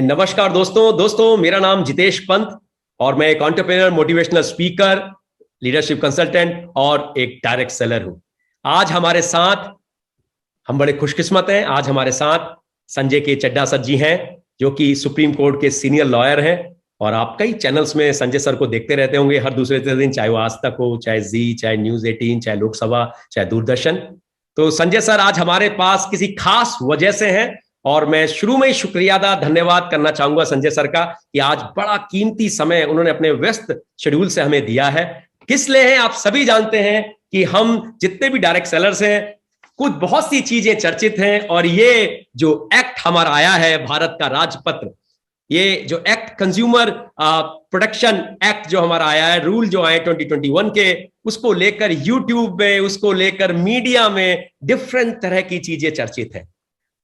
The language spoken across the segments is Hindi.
नमस्कार दोस्तों मेरा नाम जितेश पंत और मैं एक entrepreneur, motivational speaker, leadership consultant और एक डायरेक्ट सेलर हूं। आज हमारे साथ हम बड़े खुशकिस्मत हैं। आज हमारे साथ संजय के चड्ढा सर जी हैं, जो कि सुप्रीम कोर्ट के सीनियर लॉयर हैं और आप कई चैनल्स में संजय सर को देखते रहते होंगे हर दूसरे दिन, चाहे वो आज तक हो, चाहे जी, चाहे न्यूज 18, चाहे लोकसभा, चाहे दूरदर्शन। तो संजय सर आज हमारे पास किसी खास वजह से हैं और मैं शुरू में ही शुक्रिया अदा धन्यवाद करना चाहूंगा संजय सर का कि आज बड़ा कीमती समय उन्होंने अपने व्यस्त शेड्यूल से हमें दिया है। किस लिए है आप सभी जानते हैं कि हम जितने भी डायरेक्ट सेलर्स हैं, कुछ बहुत सी चीजें चर्चित हैं और ये जो एक्ट हमारा आया है, भारत का राजपत्र, ये जो एक्ट, कंज्यूमर प्रोटेक्शन एक्ट जो हमारा आया है, रूल जो आए 2021 के, उसको लेकर यूट्यूब में, उसको लेकर मीडिया में डिफरेंट तरह की चीजें चर्चित है।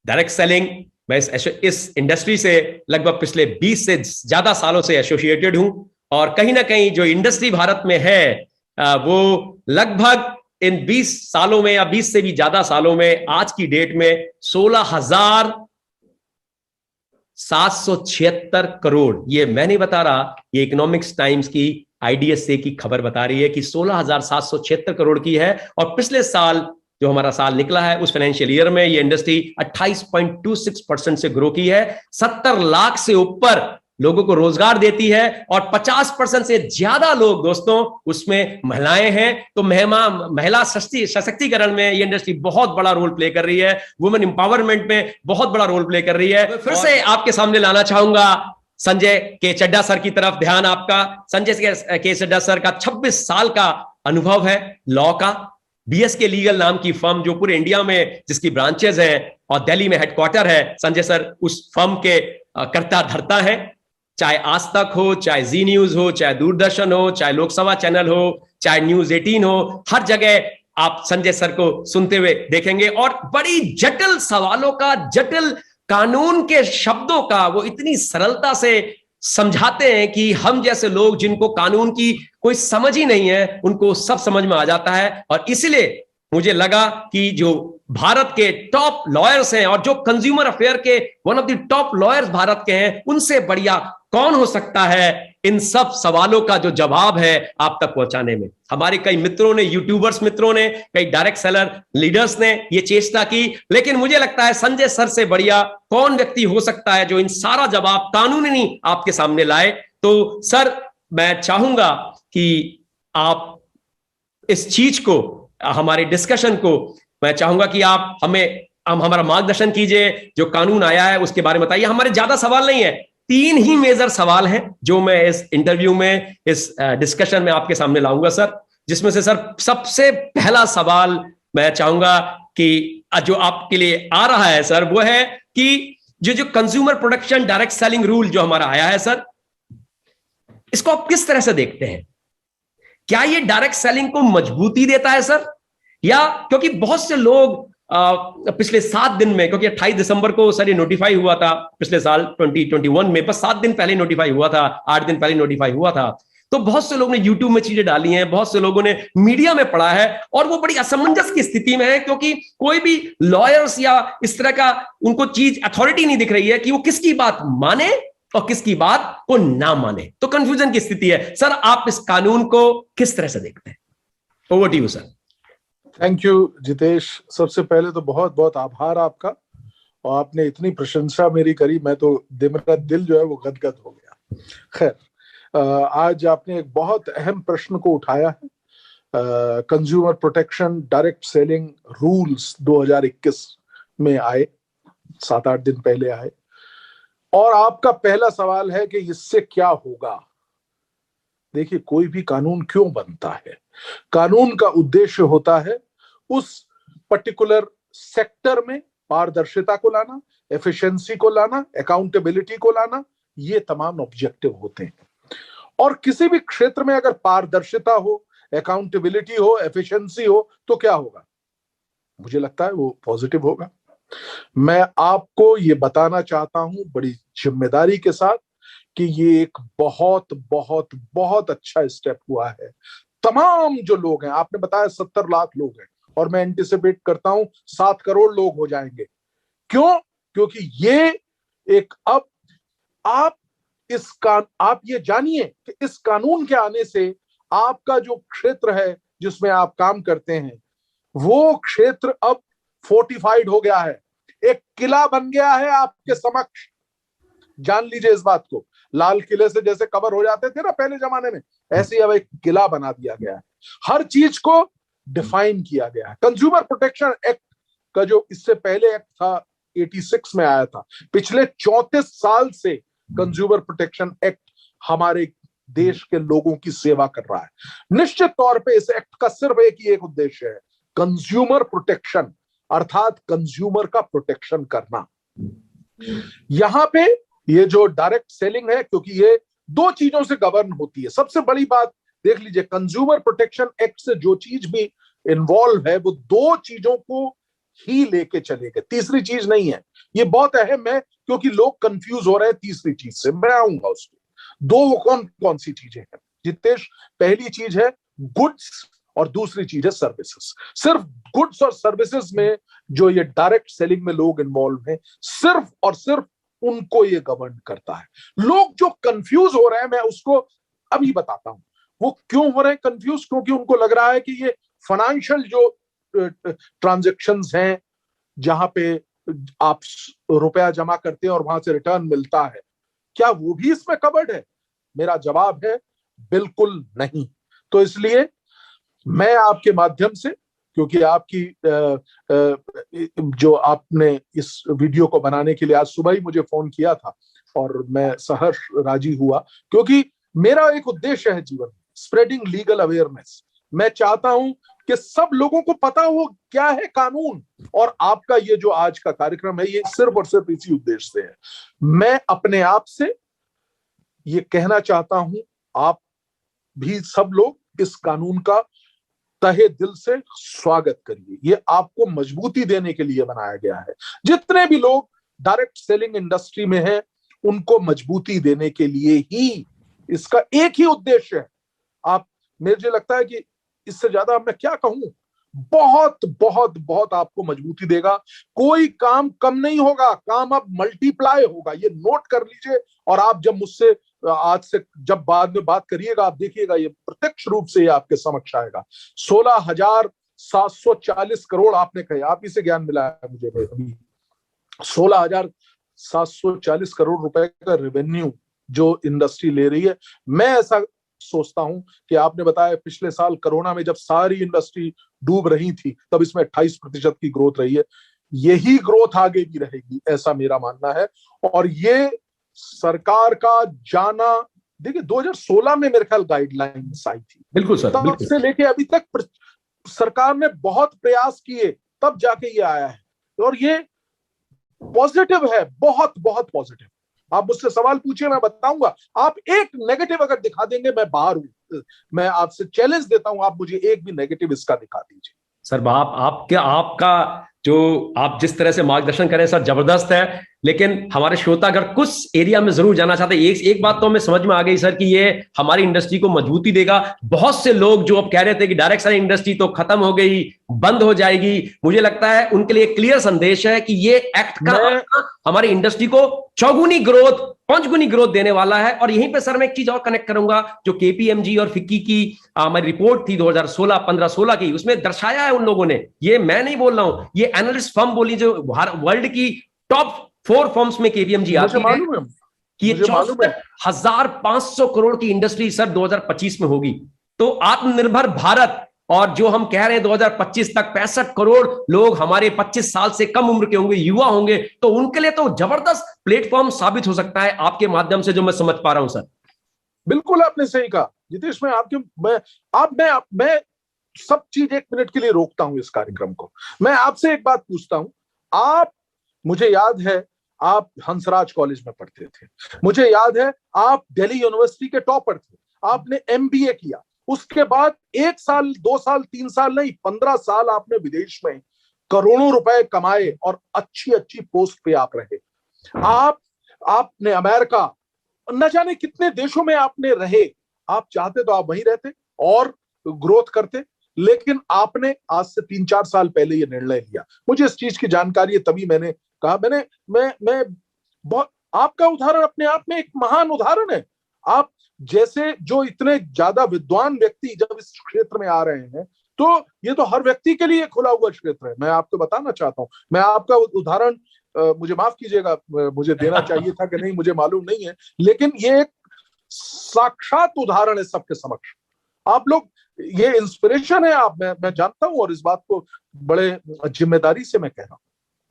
डायरेक्ट सेलिंग, मैं इस इंडस्ट्री से लगभग पिछले 20 से ज्यादा सालों से एसोसिएटेड हूं और कहीं ना कहीं जो इंडस्ट्री भारत में है वो लगभग इन 20 सालों में या 20 से भी ज्यादा सालों में आज की डेट में 16,776 करोड़, ये मैं नहीं बता रहा, ये इकोनॉमिक्स टाइम्स की IDSA की खबर बता रही है कि 16,776 करोड़ की है। और पिछले साल जो हमारा साल निकला है, उस फाइनेंशियल ईयर में ये इंडस्ट्री 28.26% से ग्रो की है। 70 लाख से ऊपर लोगों को रोजगार देती है और 50% से ज्यादा लोग दोस्तों उसमें महिलाएं हैं। तो महिला सशक्तिकरण में ये इंडस्ट्री बहुत बड़ा रोल प्ले कर रही है, वुमेन एम्पावरमेंट में बहुत बड़ा रोल प्ले कर रही है। फिर से आपके सामने लाना चाहूंगा संजय के चड्ढा सर की तरफ ध्यान आपका। संजय के चड्ढा सर का 26 साल का अनुभव है लॉ का। BSK लीगल नाम की फर्म जो पूरे इंडिया में जिसकी ब्रांचेस हैं और दिल्ली में हेडक्वार्टर है, संजय सर उस फर्म के कर्ता धर्ता है। चाहे आज तक हो, चाहे जी न्यूज हो, चाहे दूरदर्शन हो, चाहे लोकसभा चैनल हो, चाहे न्यूज 18 हो, हर जगह आप संजय सर को सुनते हुए देखेंगे और बड़ी जटिल सवालों का, जटिल कानून के शब्दों का वो इतनी सरलता से समझाते हैं कि हम जैसे लोग जिनको कानून की कोई समझ ही नहीं है, उनको सब समझ में आ जाता है। और इसलिए मुझे लगा कि जो भारत के टॉप लॉयर्स हैं और जो कंज्यूमर अफेयर के one of the top lawyers Bharat के हैं, उनसे बढ़िया कौन हो सकता है इन सब सवालों का जो जवाब है आप तक पहुंचाने में। हमारे कई मित्रों ने, यूट्यूबर्स मित्रों ने, कई डायरेक्ट सेलर लीडर्स ने ये चेष्टा की, लेकिन मुझे लगता है संजय सर से बढ़िया कौन व्यक्ति हो सकता है जो इन सारा जवाब कानूनी आपके सामने लाए। तो सर, मैं चाहूंगा कि आप इस चीज को, हमारे डिस्कशन को, मैं चाहूंगा कि आप हमारा मार्गदर्शन कीजिए। जो कानून आया है उसके बारे में बताइए। हमारे ज्यादा सवाल नहीं है, 3 ही मेजर सवाल हैं जो मैं इस इंटरव्यू में, इस डिस्कशन में आपके सामने लाऊंगा सर। जिसमें से सर सबसे पहला सवाल मैं चाहूंगा कि जो आपके लिए आ रहा है सर, वो है कि जो consumer protection direct selling rule जो हमारा आया है सर, इसको आप किस तरह से देखते हैं? क्या ये डायरेक्ट सेलिंग को मजबूती देता है सर? या क्योंकि बहुत से लोग पिछले 7 दिन में, क्योंकि 28 दिसंबर को सर ये नोटिफाई हुआ था पिछले साल 2021 में, बस 7 दिन पहले नोटिफाई हुआ था, 8 दिन पहले नोटिफाई हुआ था। तो बहुत से लोगों ने यूट्यूब में चीजें डाली हैं, बहुत से लोगों ने मीडिया में पढ़ा है और वो बड़ी असमंजस की स्थिति में है, क्योंकि कोई भी लॉयर्स या इस तरह का उनको चीज, अथॉरिटी नहीं दिख रही है कि वो किसकी बात माने और किसकी बात को ना माने। तो कंफ्यूजन की स्थिति है। सर, आप इस कानून को किस तरह से देखते हैं? Over to you sir. Thank you Jitesh. सबसे पहले तो बहुत बहुत आभार आपका, और आपने इतनी प्रशंसा मेरी करी, मैं तो मेरा दिल जो है वो गदगद हो गया। खैर, आज आपने एक बहुत अहम प्रश्न को उठाया है। Consumer protection direct selling rules 2021 में आए, 7-8 दिन पहले आए, और आपका पहला सवाल है कि इससे क्या होगा। देखिए, कोई भी कानून क्यों बनता है? कानून का उद्देश्य होता है उस पर्टिकुलर सेक्टर में पारदर्शिता को लाना, एफिशिएंसी को लाना, अकाउंटेबिलिटी को लाना, ये तमाम ऑब्जेक्टिव होते हैं। और किसी भी क्षेत्र में अगर पारदर्शिता हो, अकाउंटेबिलिटी हो, एफिशिएंसी हो, तो क्या होगा? मुझे लगता है वो पॉजिटिव होगा। मैं आपको ये बताना चाहता हूं बड़ी जिम्मेदारी के साथ कि ये एक बहुत बहुत बहुत अच्छा स्टेप हुआ है। तमाम जो लोग हैं, आपने बताया 70 लाख लोग हैं, और मैं एंटिसिपेट करता हूं 7 करोड़ लोग हो जाएंगे। क्यों? क्योंकि ये एक अब आप आप ये जानिए कि इस कानून के आने से आपका जो क्षेत्र है जिसमें आप काम करते हैं, वो क्षेत्र अब फोर्टिफाइड हो गया है, एक किला बन गया है आपके समक्ष। जान लीजिए इस बात को। लाल किले से जैसे कवर हो जाते थे ना पहले जमाने में, ऐसे ही अब एक किला बना दिया गया है। हर चीज को डिफाइन किया गया है। कंज्यूमर प्रोटेक्शन एक्ट का जो इससे पहले एक्ट था 86 में आया था, पिछले 34 साल से कंज्यूमर प्रोटेक्शन एक्ट हमारे देश के लोगों की सेवा कर रहा है। निश्चित तौर पे इस एक्ट का सिर्फ एक ही उद्देश्य है, कंज्यूमर प्रोटेक्शन, अर्थात कंज्यूमर का प्रोटेक्शन करना। यहां पे ये जो डायरेक्ट सेलिंग है, क्योंकि ये दो चीजों से गवर्न होती है। सबसे बड़ी बात देख लीजिए, कंज्यूमर प्रोटेक्शन एक्ट से जो चीज भी इन्वॉल्व है वो दो चीजों को ही लेके चलेगा, तीसरी चीज नहीं है। ये बहुत अहम है क्योंकि लोग कंफ्यूज हो रहे हैं तीसरी चीज से, मैं आऊंगा उसको। दो वो कौन कौन सी चीजें हैं जितेश? पहली चीज है गुड्स और दूसरी चीज है सर्विसेज। सिर्फ गुड्स और सर्विसेज में जो ये डायरेक्ट सेलिंग में लोग इन्वॉल्व हैं, सिर्फ और सिर्फ उनको ये गवर्न करता है। लोग जो कंफ्यूज हो रहे हैं, मैं उसको अभी बताता हूं वो क्यों हो रहे हैं कंफ्यूज। क्योंकि उनको लग रहा है कि ये फाइनेंशियल जो ट्रांजैक्शंस हैं, जहां पे आप रुपया जमा करते हैं और वहां से रिटर्न मिलता है, क्या वो भी इसमें कवर्ड है? मेरा जवाब है बिल्कुल नहीं। तो इसलिए मैं आपके माध्यम से, क्योंकि आपकी जो आपने इस वीडियो को बनाने के लिए आज सुबह ही मुझे फोन किया था और मैं सहर्ष राजी हुआ, क्योंकि मेरा एक उद्देश्य है जीवन में, स्प्रेडिंग लीगल अवेयरनेस। मैं चाहता हूं कि सब लोगों को पता हो क्या है कानून, और आपका ये जो आज का कार्यक्रम है ये सिर्फ और सिर्फ इसी उद्देश्य से है। मैं अपने आप से ये कहना चाहता हूं, आप भी सब लोग इस कानून का तहे दिल से स्वागत करिए। ये आपको मजबूती देने के लिए बनाया गया है। जितने भी लोग डायरेक्ट सेलिंग इंडस्ट्री में हैं, उनको मजबूती देने के लिए ही इसका एक ही उद्देश्य है। आप, मुझे लगता है कि इससे ज्यादा मैं क्या कहूं, बहुत बहुत बहुत आपको मजबूती देगा। कोई काम कम नहीं होगा, काम अब मल्टीप्लाई होगा, ये नोट कर लीजिए। और आप जब मुझसे आज से जब बाद में बात करिएगा, आप देखिएगा ये प्रत्यक्ष रूप से ये आपके समक्ष आएगा। 16,740 करोड़ आपने कहे, आप ही से ज्ञान मिला है मुझे अभी। 16,740 करोड़ रुपए का रेवेन्यू जो इंडस्ट्री ले रही है। मैं ऐसा सोचता हूं कि आपने बताया पिछले साल कोरोना में जब सारी इंडस्ट्री डूब रही थी, तब इसमें 28% की ग्रोथ रही है। यही ग्रोथ आगे भी रहेगी, ऐसा मेरा मानना है। और ये सरकार का जाना, देखिए 2016 में मेरे ख्याल गाइडलाइंस आई थी, बिल्कुल सर, तब से लेके अभी तक सरकार ने बहुत प्रयास किए, तब जाके ये आया है। और ये पॉजिटिव है, बहुत बहुत पॉजिटिव। आप मुझसे सवाल पूछिए, मैं बताऊंगा। आप एक नेगेटिव अगर दिखा देंगे, मैं बाहर हूं। मैं आपसे चैलेंज देता हूं, आप मुझे एक भी नेगेटिव इसका दिखा दीजिए। सर आपका जो आप जिस तरह से मार्गदर्शन करें सर, जबरदस्त है। लेकिन हमारे श्रोतागण कुछ एरिया में जरूर जाना चाहते हैं। एक बात तो हमें समझ में आ गई सर कि ये हमारी इंडस्ट्री को मजबूती देगा। बहुत से लोग जो अब कह रहे थे कि डायरेक्ट सेलिंग इंडस्ट्री तो खत्म हो गई, बंद हो जाएगी, मुझे लगता है उनके लिए क्लियर संदेश है कि ये एक्ट का हमारी इंडस्ट्री को चौगुनी ग्रोथ, 5 गुनी ग्रोथ देने वाला है। और यहीं पे सर मैं एक चीज और कनेक्ट करूंगा, जो केपीएमजी और फिक्की की हमारी रिपोर्ट थी 2015-16 की, उसमें दर्शाया है उन लोगों ने, ये मैं नहीं बोल रहा हूं, ये एनालिस्ट फर्म बोली जो वर्ल्ड की टॉप 4 फर्म्स में केपीएमजी आती है कि ये 64,500 करोड़ की इंडस्ट्री सर 2025 में होगी। तो आत्मनिर्भर भारत, और जो हम कह रहे हैं 2025 तक 65 करोड़ लोग हमारे 25 साल से कम उम्र के होंगे, युवा होंगे, तो उनके लिए तो जबरदस्त प्लेटफॉर्म साबित हो सकता है आपके माध्यम से, जो मैं समझ पा रहा हूं सर। बिल्कुल आपने सही कहा जितेश। मैं सब चीज एक मिनट के लिए रोकता हूं इस कार्यक्रम को। मैं आपसे एक बात पूछता हूं। आप, मुझे याद है आप हंसराज कॉलेज में पढ़ते थे, मुझे याद है आप दिल्ली यूनिवर्सिटी के टॉपर थे, आपने एमबीए किया, उसके बाद 1 साल 2 साल 3 साल नहीं 15 साल आपने विदेश में करोड़ों रुपए कमाए और अच्छी अच्छी पोस्ट पे आप रहे। आपने अमेरिका, न जाने कितने देशों में आपने रहे। आप चाहते तो आप वहीं रहते और ग्रोथ करते, लेकिन आपने आज से 3-4 साल पहले ये निर्णय लिया। मुझे इस चीज की जानकारी है, तभी मैंने कहा। मैं बहुत आपका उदाहरण अपने आप में एक महान उदाहरण है। आप जैसे जो इतने ज्यादा विद्वान व्यक्ति जब इस क्षेत्र में आ रहे हैं, तो ये तो हर व्यक्ति के लिए खुला हुआ क्षेत्र है। मैं आपको बताना चाहता हूं, मैं आपका उदाहरण, मुझे माफ कीजिएगा, मुझे देना चाहिए था कि नहीं मुझे मालूम नहीं है, लेकिन ये एक साक्षात उदाहरण है सबके समक्ष। आप लोग, ये इंस्पिरेशन है आप, मैं जानता हूं, और इस बात को बड़े जिम्मेदारी से मैं कह रहा हूं।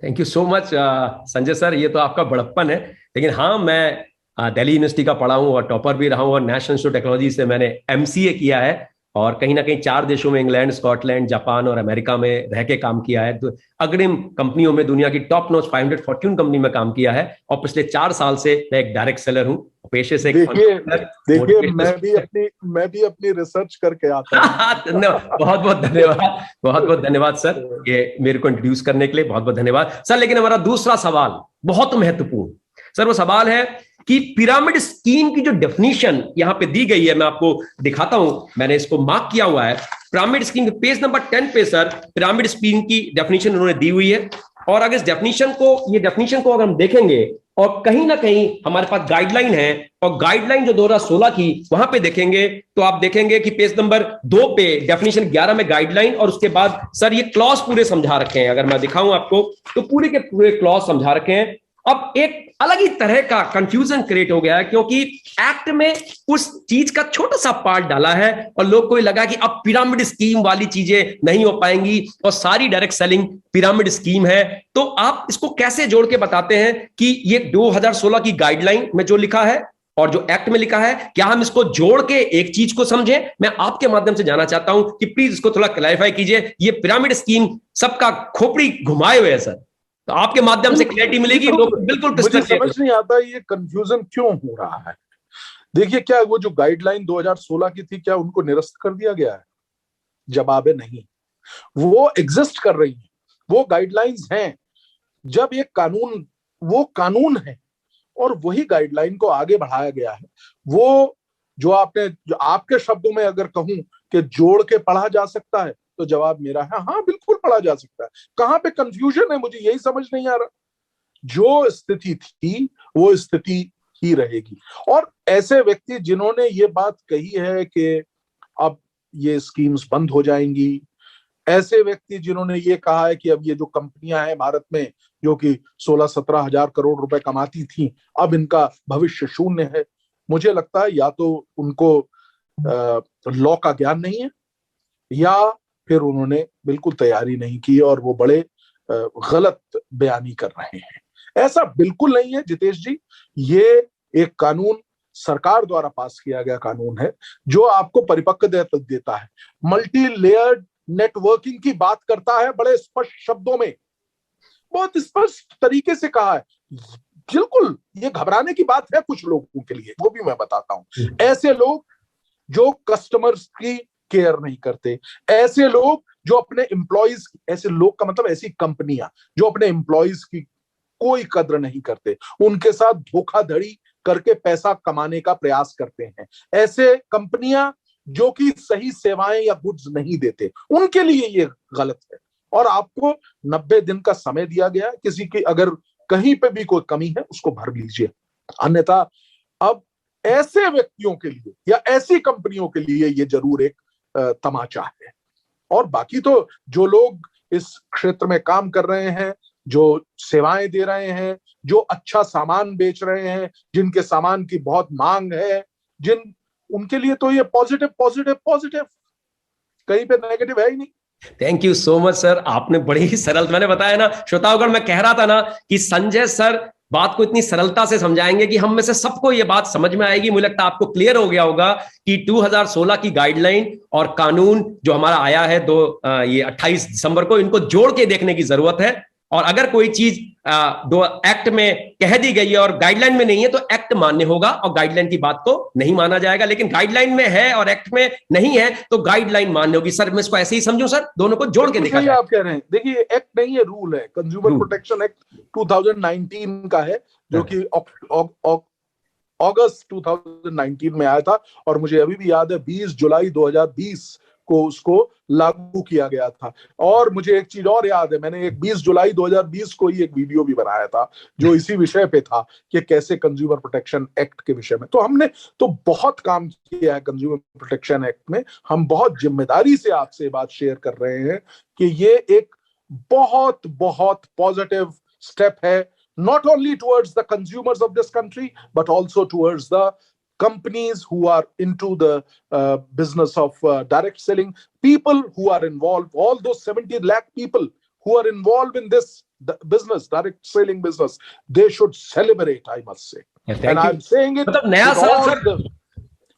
Thank you so much Sanjay sir, ये तो आपका बड़प्पन है। लेकिन हाँ, मैं दिल्ली यूनिवर्सिटी का पढ़ा हूँ और टॉपर भी रहा हूँ, और नेशनल इंस्टीट्यूट ऑफ टेक्नोलॉजी से मैंने एमसीए किया है, और कहीं ना कहीं 4 देशों में, इंग्लैंड, स्कॉटलैंड, जापान और अमेरिका में रह के काम किया है। तो अग्रिम कंपनियों में, दुनिया की टॉप नॉच 500 फॉर्च्यून कंपनी में काम किया है, और पिछले 4 साल से मैं एक डायरेक्ट सेलर हूँ पेशे से। देखिए मैं भी अपनी रिसर्च करके आता हूं। बहुत बहुत धन्यवाद, बहुत बहुत धन्यवाद सर, ये मेरे को इंट्रोड्यूस करने के लिए बहुत बहुत धन्यवाद सर। लेकिन हमारा दूसरा सवाल बहुत महत्वपूर्ण सर, वो सवाल है कि पिरामिड स्कीम की जो डेफिनेशन यहां पे दी गई है, मैं आपको दिखाता हूं, मैंने इसको मार्क किया हुआ है। पिरामिड स्कीम पेज नंबर 10 पे सर पिरामिड स्कीम की डेफिनेशन उन्होंने दी हुई है। और अगर इस डेफिनेशन को अगर हम देखेंगे, और कहीं ना कहीं हमारे पास गाइडलाइन है, और गाइडलाइन जो 2016 की वहां पे देखेंगे, तो आप देखेंगे कि पेज नंबर 2 पे डेफिनेशन 11 में गाइडलाइन, और उसके बाद सर ये क्लॉज पूरे समझा रखे हैं। अगर मैं दिखाऊं आपको तो पूरे के पूरे क्लॉज समझा रखे हैं। अब एक अलग ही तरह का कंफ्यूजन क्रिएट हो गया है, क्योंकि एक्ट में उस चीज का छोटा सा पार्ट डाला है, और लोग को लगा कि अब पिरामिड स्कीम वाली चीजें नहीं हो पाएंगी, और सारी डायरेक्ट सेलिंग पिरामिड स्कीम है। तो आप इसको कैसे जोड़ के बताते हैं कि ये 2016 की गाइडलाइन में जो लिखा है और जो एक्ट में लिखा है, क्या हम इसको जोड़ के एक चीज को समझें? मैं आपके माध्यम से जानना चाहता हूं कि प्लीज इसको थोड़ा क्लैरिफाई कीजिए। ये पिरामिड स्कीम सबका खोपड़ी घुमाए हुए है सर, तो आपके माध्यम से क्लैरिटी मिलेगी। लोग बिल्कुल मुझे समझ नहीं आता ये कंफ्यूजन क्यों हो रहा है। देखिए, क्या वो जो गाइडलाइन 2016 की थी, क्या उनको निरस्त कर दिया गया है? जवाब है नहीं, वो एग्जिस्ट कर रही है, वो गाइडलाइंस हैं। जब ये कानून, वो कानून है, और वही गाइडलाइन को आगे बढ़ाया गया है। वो जो आपके शब्दों में अगर कहूं कि जोड़ के पढ़ा जा सकता है, तो जवाब मेरा है हाँ, बिल्कुल पढ़ा जा सकता है। कहां पे कंफ्यूजन है, मुझे यही समझ नहीं आ रहा। जो स्थिति थी वो स्थिति ही रहेगी। और ऐसे व्यक्ति जिन्होंने ये बात कही है कि अब ये स्कीम्स बंद हो जाएंगी, ऐसे व्यक्ति जिन्होंने ये कहा है कि अब ये जो कंपनियां हैं भारत में जो कि 16-17 हजार करोड़ रुपए कमाती थी, अब इनका भविष्य शून्य है, मुझे लगता है या तो उनको लॉ का ज्ञान नहीं है, या फिर उन्होंने बिल्कुल तैयारी नहीं की और वो बड़े गलत बयानी कर रहे हैं। ऐसा बिल्कुल नहीं है जितेश जी। ये एक कानून सरकार द्वारा पास किया गया कानून है, जो आपको परिपक्वता देता है, मल्टी लेयर्ड नेटवर्किंग की बात करता है, बड़े स्पष्ट शब्दों में, बहुत स्पष्ट तरीके से कहा है। बिल्कुल ये घबराने की बात है कुछ लोगों के लिए, वो भी मैं बताता हूं। ऐसे लोग जो कस्टमर्स की केयर नहीं करते, ऐसे लोग जो अपने एम्प्लॉइज, ऐसे लोग का मतलब ऐसी कंपनियां जो अपने एम्प्लॉइज की कोई कद्र नहीं करते, उनके साथ धोखाधड़ी करके पैसा कमाने का प्रयास करते हैं, ऐसे कंपनियां जो कि सही सेवाएं या गुड्स नहीं देते, उनके लिए ये गलत है। और आपको 90 दिन का समय दिया गया, किसी की अगर कहीं पे भी कोई कमी है उसको भर लीजिए, अन्यथा अब ऐसे व्यक्तियों के लिए या ऐसी कंपनियों के लिए ये जरूर एक तमाचा है। और बाकी तो जो लोग इस क्षेत्र में काम कर रहे हैं, जो सेवाएं दे रहे हैं, जो अच्छा सामान बेच रहे हैं, जिनके सामान की बहुत मांग है, उनके लिए तो ये पॉजिटिव पॉजिटिव पॉजिटिव, कहीं पे नेगेटिव है ही नहीं। Thank you so much sir, आपने बड़ी ही सरल, मैंने बताया ना श्रोताओं, मैं कह रहा था ना कि संजय सर बात को इतनी सरलता से समझाएंगे कि हम में से सबको ये बात समझ में आएगी। मुझे लगता है आपको क्लियर हो गया होगा कि 2016 की गाइडलाइन और कानून जो हमारा आया है ये 28 दिसंबर को, इनको जोड़ के देखने की जरूरत है। और अगर कोई चीज दो एक्ट में कह दी गई है और गाइडलाइन में नहीं है, तो एक्ट मान्य होगा और गाइडलाइन की बात को नहीं माना जाएगा। लेकिन गाइडलाइन में है और एक्ट में नहीं है तो गाइडलाइन मान्य होगी। सर मैं इसको ऐसे ही समझूं सर, दोनों को जोड़ के देखा जाए। आप कह रहे हैं, देखिए एक्ट नहीं है, रूल है। कंज्यूमर प्रोटेक्शन एक्ट 2019 का है, जो कि अगस्त 2019 में आया था। और मुझे अभी भी याद है 20 जुलाई 2020 को उसको लागू किया गया था। और मुझे एक चीज और याद है, मैंने एक 20 जुलाई 2020 को ही एक वीडियो भी बनाया था जो इसी विषय पे था कि कैसे कंज्यूमर प्रोटेक्शन एक्ट के विषय में। तो हमने तो बहुत काम किया है कंज्यूमर प्रोटेक्शन एक्ट में। हम बहुत जिम्मेदारी से आपसे बात शेयर कर रहे हैं कि ये एक बहुत बहुत पॉजिटिव स्टेप है, not only towards the consumers of this country but also towards the companies who are into the business of direct selling, people who are involved, all those 70 lakh people who are involved in this business, direct selling business, they should celebrate, I must say. And I'm saying it with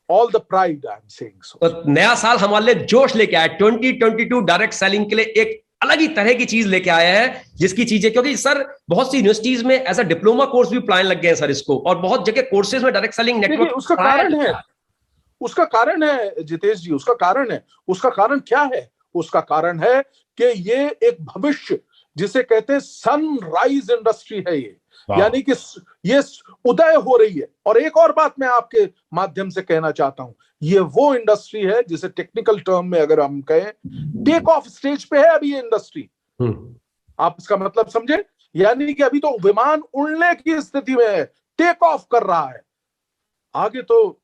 all the pride, I'm saying so. तो नया साल हमारे लिए जोश लेके आया, 2022 डायरेक्ट सेलिंग के लिए एक अलग ही तरह की चीज लेके आया है, जिसकी चीजें, क्योंकि सर बहुत सी यूनिवर्सिटीज में ऐसा डिप्लोमा कोर्स भी प्लान लग गए हैं सर इसको, और बहुत जगह कोर्सेज में डायरेक्ट सेलिंग नेटवर्क। उसका कारण है जितेश जी, उसका कारण क्या है? उसका कारण है कि ये एक भविष्य जिसे कहते हैं सनराइज इंडस्ट्री है ये, यानी कि ये उदय हो रही है। और एक और बात मैं आपके माध्यम से कहना चाहता हूं, ये वो इंडस्ट्री है जिसे टेक्निकल टर्म में अगर हम कहें टेक ऑफ स्टेज पे है अभी ये इंडस्ट्री। आप इसका मतलब समझे, यानी कि अभी तो विमान उड़ने की स्थिति में है, टेक ऑफ कर रहा है। आगे तो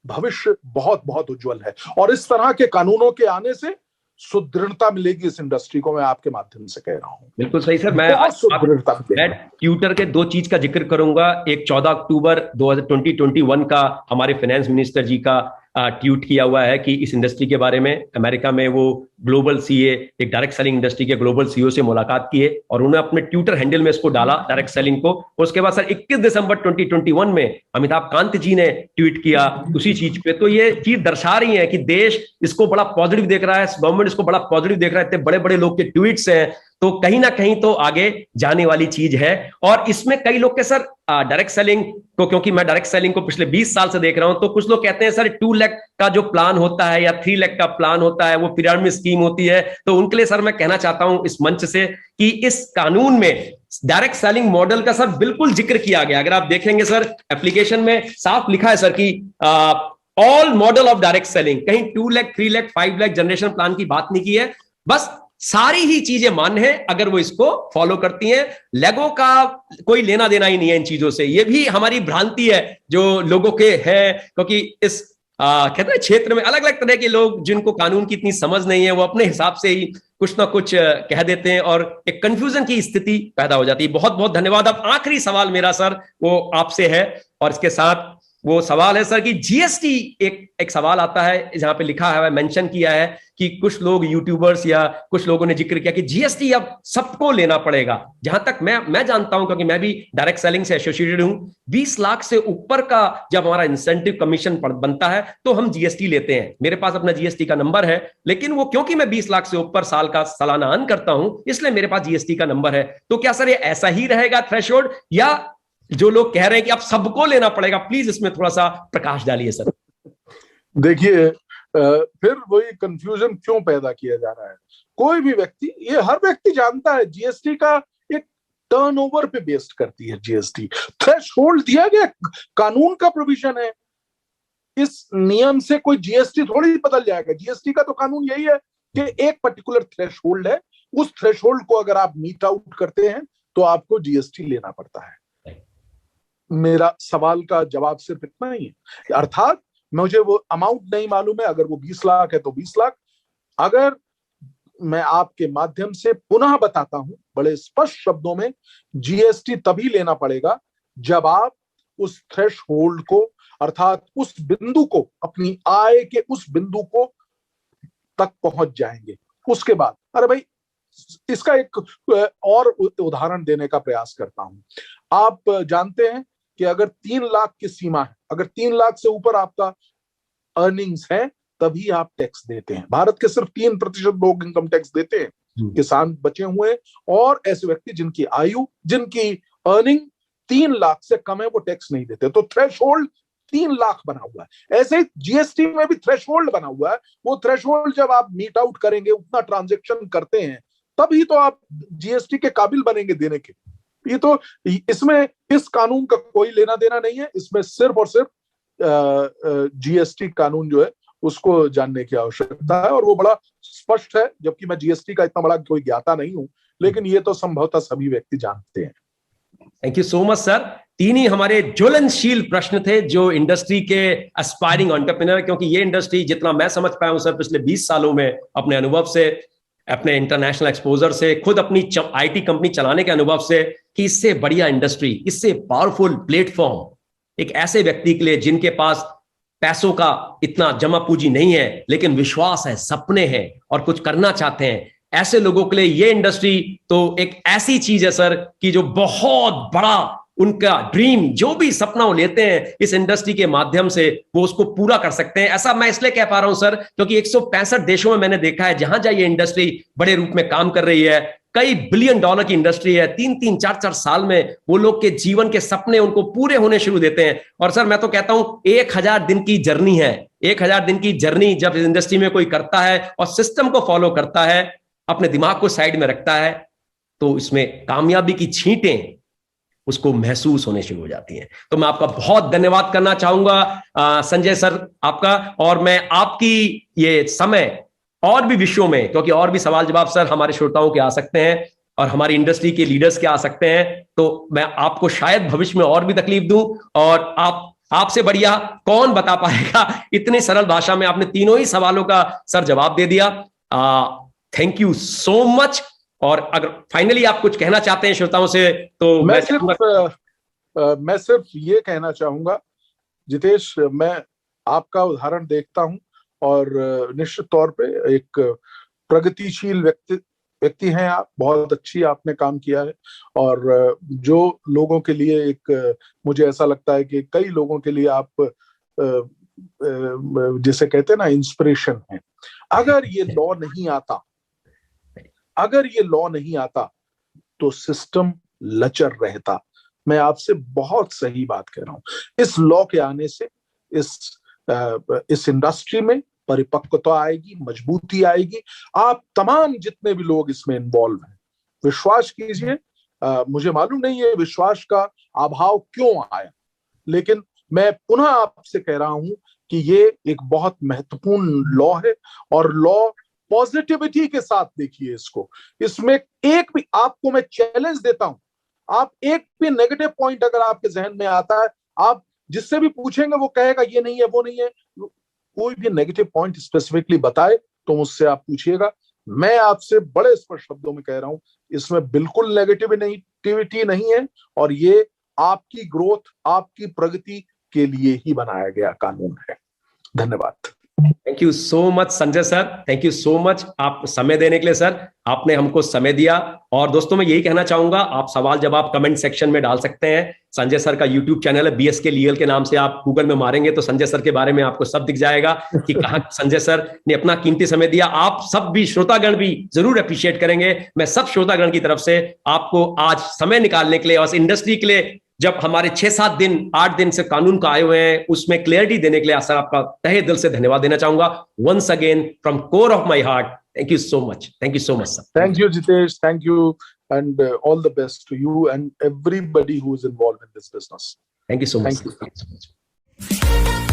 भविष्य बहुत बहुत उज्जवल है, और इस तरह के कानूनों के आने से सुदृढ़ता मिलेगी इस इंडस्ट्री को, मैं आपके माध्यम से कह रहा हूं। बिल्कुल सही सर। मैं ट्विटर के दो चीज का जिक्र करूंगा। एक 14 अक्टूबर 2021 का हमारे फाइनेंस मिनिस्टर जी का ट्वीट किया हुआ है कि इस इंडस्ट्री के बारे में अमेरिका में वो ग्लोबल सीए, एक डायरेक्ट सेलिंग इंडस्ट्री के ग्लोबल सीईओ से मुलाकात की है, और उन्होंने अपने ट्विटर हैंडल में इसको डाला डायरेक्ट सेलिंग को। और उसके बाद सर 21 दिसंबर 2021 में अमिताभ कांत जी ने ट्वीट किया उसी चीज पे। तो ये चीज दर्शा रही है कि देश इसको बड़ा पॉजिटिव देख रहा है, गवर्नमेंट इसको बड़ा पॉजिटिव देख रहा है। इतने बड़े बड़े लोग के ट्वीट्स हैं, तो कहीं ना कहीं तो आगे जाने वाली चीज है। और इसमें कई लोग के सर डायरेक्ट सेलिंग को, क्योंकि मैं डायरेक्ट सेलिंग को पिछले 20 साल से देख रहा हूं, तो कुछ लोग कहते हैं सर 2 लाख का जो प्लान होता है या 3 लाख का प्लान होता है वो पिरामिड स्कीम होती है। तो उनके लिए सर मैं कहना चाहता हूं इस मंच से कि इस कानून में डायरेक्ट सेलिंग मॉडल का सर बिल्कुल जिक्र किया गया। अगर आप देखेंगे सर एप्लीकेशन में साफ लिखा है सर कि all model of direct selling, कहीं 2 लाख 3 लाख 5 लाख जनरेशन प्लान की बात नहीं की है। बस सारी ही चीजें मान्य है अगर वो इसको फॉलो करती हैं। लेगो का कोई लेना देना ही नहीं है इन चीजों से। ये भी हमारी भ्रांति है जो लोगों के है, क्योंकि इस कहते हैं क्षेत्र में अलग अलग तरह के लोग जिनको कानून की इतनी समझ नहीं है, वो अपने हिसाब से ही कुछ ना कुछ कह देते हैं और एक कंफ्यूजन की स्थिति पैदा हो जाती है। बहुत बहुत धन्यवाद। अब आखिरी सवाल मेरा सर वो आपसे है, और इसके साथ वो सवाल है सर कि जीएसटी, एक सवाल आता है जहां पे लिखा है, मेंशन किया है कि कुछ लोग यूट्यूबर्स या कुछ लोगों ने जिक्र किया कि जीएसटी अब सबको लेना पड़ेगा। जहां तक मैं जानता हूं, क्योंकि मैं भी डायरेक्ट सेलिंग से एसोसिएटेड हूं, 20 लाख से ऊपर का जब हमारा इंसेंटिव कमीशन बनता है तो हम जीएसटी लेते हैं। मेरे पास अपना जीएसटी का नंबर है, लेकिन वो क्योंकि मैं 20 लाख से ऊपर साल का सालाना अर्न करता हूं, इसलिए मेरे पास जीएसटी का नंबर है। तो क्या सर ये ऐसा ही रहेगा थ्रेशोल्ड, या जो लोग कह रहे हैं कि अब सबको लेना पड़ेगा, प्लीज इसमें थोड़ा सा प्रकाश डालिए सर। देखिए, फिर वही कंफ्यूजन क्यों पैदा किया जा रहा है? कोई भी व्यक्ति, ये हर व्यक्ति जानता है जीएसटी का एक टर्नओवर पे बेस्ड करती है जीएसटी। थ्रेशोल्ड दिया गया, कानून का प्रोविजन है। इस नियम से कोई जीएसटी थोड़ी बदल जाएगा। जीएसटी का तो कानून यही है कि एक पर्टिकुलर थ्रेशोल्ड है, उस थ्रेशोल्ड को अगर आप मीट आउट करते हैं तो आपको जीएसटी लेना पड़ता है। मेरा सवाल का जवाब सिर्फ इतना ही है, अर्थात मुझे वो अमाउंट नहीं मालूम है, अगर वो 20 लाख है तो 20 लाख। अगर मैं आपके माध्यम से पुनः बताता हूं बड़े स्पष्ट शब्दों में, जीएसटी तभी लेना पड़ेगा जब आप उस थ्रेशहोल्ड को, अर्थात उस बिंदु को, अपनी आय के उस बिंदु को तक पहुंच जाएंगे। उसके बाद, अरे भाई, इसका एक और उदाहरण देने का प्रयास करता हूं। आप जानते हैं कि अगर 3 लाख की सीमा है, अगर 3 लाख से ऊपर आपका अर्निंग्स है, तभी आप टैक्स देते हैं। भारत के सिर्फ 3% लोग इनकम टैक्स देते हैं, किसान बचे हुए और ऐसे व्यक्ति जिनकी आयु, जिनकी अर्निंग 3 लाख से कम है, वो टैक्स नहीं देते। तो थ्रेशहोल्ड 3 लाख बना हुआ है। ऐसे ही जीएसटी में भी थ्रेशहोल्ड बना हुआ है। वो थ्रेशहोल्ड जब आप मीट आउट करेंगे, उतना ट्रांजैक्शन करते हैं, तभी तो आप जीएसटी के काबिल बनेंगे देने के। ये तो, इसमें इस कानून का कोई लेना देना नहीं है। इसमें सिर्फ और सिर्फ जीएसटी कानून जो है उसको जानने की आवश्यकता है, और वो बड़ा स्पष्ट है, जबकि मैं जीएसटी का इतना बड़ा कोई ज्ञाता नहीं हूं, लेकिन ये तो संभवतः सभी व्यक्ति जानते हैं। Thank you so much sir. 3 ही हमारे ज्वलनशील प्रश्न थे जो इंडस्ट्री के एस्पायरिंग एंटरप्रेन्योर, क्योंकि ये इंडस्ट्री जितना मैं समझ पाया हूं सर पिछले 20 सालों में, अपने अनुभव से, अपने इंटरनेशनल एक्सपोजर से, खुद अपनी आईटी कंपनी चलाने के अनुभव से, कि इससे बढ़िया इंडस्ट्री, इससे पावरफुल प्लेटफॉर्म एक ऐसे व्यक्ति के लिए जिनके पास पैसों का इतना जमा पूंजी नहीं है, लेकिन विश्वास है, सपने हैं और कुछ करना चाहते हैं, ऐसे लोगों के लिए ये इंडस्ट्री तो एक ऐसी चीज है सर कि जो बहुत बड़ा उनका ड्रीम, जो भी सपना वो लेते हैं इस इंडस्ट्री के माध्यम से, वो उसको पूरा कर सकते हैं। ऐसा मैं इसलिए कह पा रहा हूं सर क्योंकि 165 देशों में मैंने देखा है जहां जहां ये इंडस्ट्री बड़े रूप में काम कर रही है, कई बिलियन डॉलर की इंडस्ट्री है, 3-3, 4-4 साल में वो लोग के जीवन के सपने उनको पूरे होने शुरू देते हैं। और सर मैं तो कहता हूं 1000 दिन की जर्नी है, 1000 दिन की जर्नी जब इस इंडस्ट्री में कोई करता है और सिस्टम को फॉलो करता है, अपने दिमाग को साइड में रखता है, तो इसमें कामयाबी की छींटें उसको महसूस होने शुरू हो जाती हैं। तो मैं आपका बहुत धन्यवाद करना चाहूंगा संजय सर आपका, और मैं आपकी ये समय और भी विषयों में, क्योंकि और भी सवाल जवाब सर हमारे श्रोताओं के आ सकते हैं और हमारी इंडस्ट्री के लीडर्स के आ सकते हैं, तो मैं आपको शायद भविष्य में और भी तकलीफ दूं, और आपसे बढ़िया कौन बता पाएगा। इतनी सरल भाषा में आपने तीनों ही सवालों का सर जवाब दे दिया। Thank you so much. और अगर फाइनली आप कुछ कहना चाहते हैं श्रोताओं से तो मैं सिर्फ ये कहना चाहूंगा जितेश, मैं आपका उदाहरण देखता हूं और निश्चित तौर पे एक प्रगतिशील व्यक्ति हैं आप, बहुत अच्छी आपने काम किया है, और जो लोगों के लिए एक, मुझे ऐसा लगता है कि कई लोगों के लिए आप जिसे कहते हैं ना इंस्पिरेशन है। अगर ये लॉ नहीं आता तो सिस्टम लचर रहता। मैं आपसे बहुत सही बात कह रहा हूं। इस लॉ के आने से इस इंडस्ट्री में परिपक्वता आएगी, मजबूती आएगी। आप तमाम जितने भी लोग इसमें इन्वॉल्व हैं, विश्वास कीजिए, मुझे मालूम नहीं है विश्वास का अभाव क्यों आया, लेकिन मैं पुनः आपसे कह रहा हूं कि ये एक बहुत महत्वपूर्ण लॉ है, और लॉ पॉजिटिविटी के साथ देखिए इसको। इसमें एक भी, आपको मैं चैलेंज देता हूं, आप एक भी नेगेटिव पॉइंट अगर आपके जहन में आता है, आप जिससे भी पूछेंगे वो कहेगा ये नहीं है, वो नहीं है, कोई भी नेगेटिव पॉइंट स्पेसिफिकली बताए तो मुझसे आप पूछिएगा। मैं आपसे बड़े स्पष्ट शब्दों में कह रहा हूं, इसमें बिल्कुल नेगेटिविटी नहीं है, और ये आपकी ग्रोथ, आपकी प्रगति के लिए ही बनाया गया कानून है। धन्यवाद। Thank you so much Sanjay sir, thank you so much आप समय देने के लिए सर, आपने हमको समय दिया। और दोस्तों मैं यही कहना चाहूंगा, आप सवाल जवाब कमेंट सेक्शन में डाल सकते हैं। संजय सर का यूट्यूब चैनल है BSK लीगल के नाम से, आप गूगल में मारेंगे तो संजय सर के बारे में आपको सब दिख जाएगा कि कहां संजय सर ने अपना कीमती समय दिया। आप सब भी श्रोतागण भी जरूर अप्रिशिएट करेंगे। मैं सब श्रोतागण की तरफ से आपको आज समय निकालने के लिए और इंडस्ट्री के लिए, जब हमारे 6-7 दिन 8 दिन से कानून का आए हुए हैं, उसमें क्लियरिटी देने के लिए सर आपका तहे दिल से धन्यवाद देना चाहूंगा। Once again from core of my heart, thank you so much. Thank you so much sir. Thank you Jitesh, thank you, and all the best to you and everybody who is involved in this business. Thank you so much. Thank you.